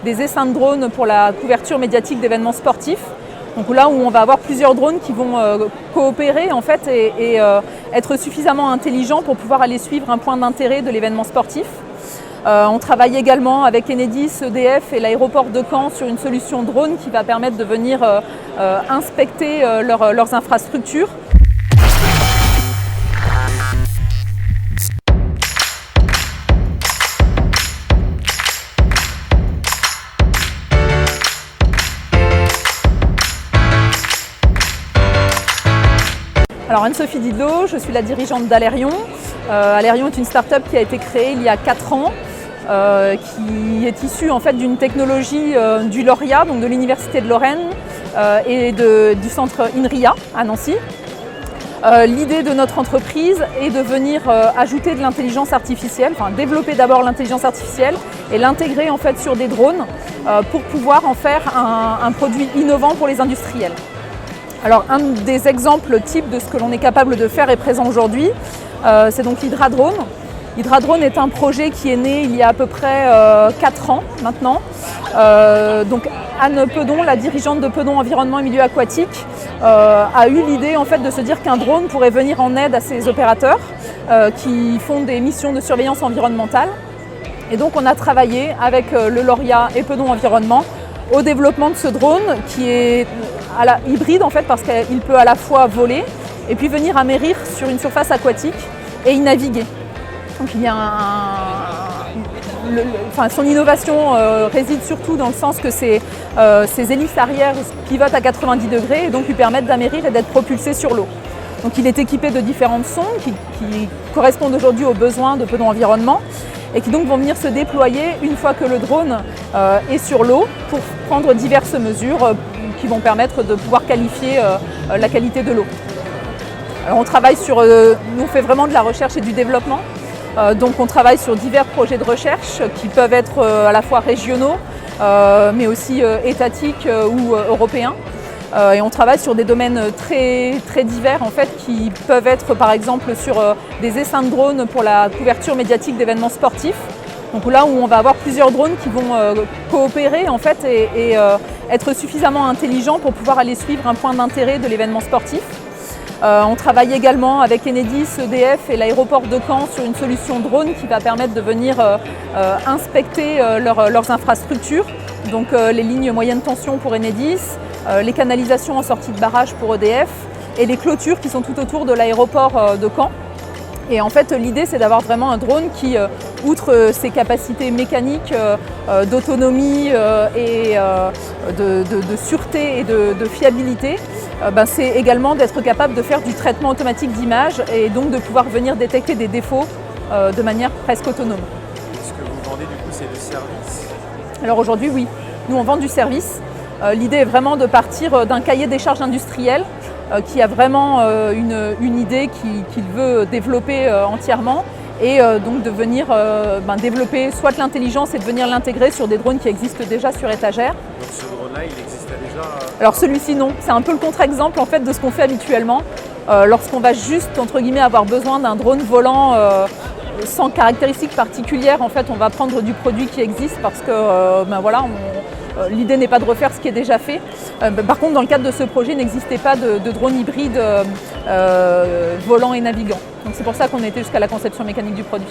Des essaims de drones pour la couverture médiatique d'événements sportifs. Donc là où on va avoir plusieurs drones qui vont coopérer en fait et être suffisamment intelligents pour pouvoir aller suivre un point d'intérêt de l'événement sportif. On travaille également avec Enedis, EDF et l'aéroport de Caen sur une solution drone qui va permettre de venir inspecter leurs infrastructures. Alors Anne-Sophie Didlot, je suis la dirigeante d'Alerion. Alerion est une start-up qui a été créée il y a 4 ans, qui est issue en fait d'une technologie du Lauria, donc de l'Université de Lorraine et du centre INRIA à Nancy. L'idée de notre entreprise est de venir ajouter de l'intelligence artificielle, enfin développer d'abord l'intelligence artificielle et l'intégrer en fait sur des drones pour pouvoir en faire un produit innovant pour les industriels. Alors un des exemples types de ce que l'on est capable de faire est présent aujourd'hui, c'est donc l'Hydra-Drone. L'Hydra-Drone est un projet qui est né il y a à peu près 4 ans maintenant. Donc Anne Pedon, la dirigeante de Pedon Environnement et Milieu Aquatique, a eu l'idée en fait de se dire qu'un drone pourrait venir en aide à ces opérateurs qui font des missions de surveillance environnementale. Et donc on a travaillé avec le Lauria et Pedon Environnement au développement de ce drone qui est hybride en fait parce qu'il peut à la fois voler et puis venir amérir sur une surface aquatique et y naviguer. Donc il y a son innovation réside surtout dans le sens que ses hélices arrière pivotent à 90 degrés et donc lui permettent d'amérir et d'être propulsé sur l'eau. Donc il est équipé de différentes sondes qui correspondent aujourd'hui aux besoins de Pedon Environnement et qui donc vont venir se déployer une fois que le drone est sur l'eau pour prendre diverses mesures qui vont permettre de pouvoir qualifier la qualité de l'eau. Alors on travaille nous on fait vraiment de la recherche et du développement. Donc on travaille sur divers projets de recherche qui peuvent être à la fois régionaux mais aussi étatiques ou européens. Et on travaille sur des domaines très, très divers en fait, qui peuvent être par exemple sur des essaims de drones pour la couverture médiatique d'événements sportifs. Donc là où on va avoir plusieurs drones qui vont coopérer en fait et être suffisamment intelligents pour pouvoir aller suivre un point d'intérêt de l'événement sportif. On travaille également avec Enedis, EDF et l'aéroport de Caen sur une solution drone qui va permettre de venir inspecter leurs infrastructures. Donc les lignes moyenne tension pour Enedis, les canalisations en sortie de barrage pour EDF et les clôtures qui sont tout autour de l'aéroport de Caen. Et en fait, l'idée, c'est d'avoir vraiment un drone qui, outre ses capacités mécaniques, d'autonomie et de sûreté et de fiabilité, c'est également d'être capable de faire du traitement automatique d'images et donc de pouvoir venir détecter des défauts de manière presque autonome. Ce que vous vendez, du coup, c'est du service? Alors aujourd'hui, oui. Nous, on vend du service. L'idée est vraiment de partir d'un cahier des charges industriel qui a vraiment une idée qu'il veut développer entièrement et donc de venir développer soit l'intelligence et de venir l'intégrer sur des drones qui existent déjà sur étagère. Donc ce drone-là, il existait déjà? Alors celui-ci non, c'est un peu le contre-exemple en fait de ce qu'on fait habituellement. Lorsqu'on va juste entre guillemets avoir besoin d'un drone volant sans caractéristiques particulières, en fait on va prendre du produit qui existe parce que voilà, l'idée n'est pas de refaire ce qui est déjà fait. Par contre, dans le cadre de ce projet, il n'existait pas de drone hybride volant et navigant. Donc c'est pour ça qu'on a été jusqu'à la conception mécanique du produit.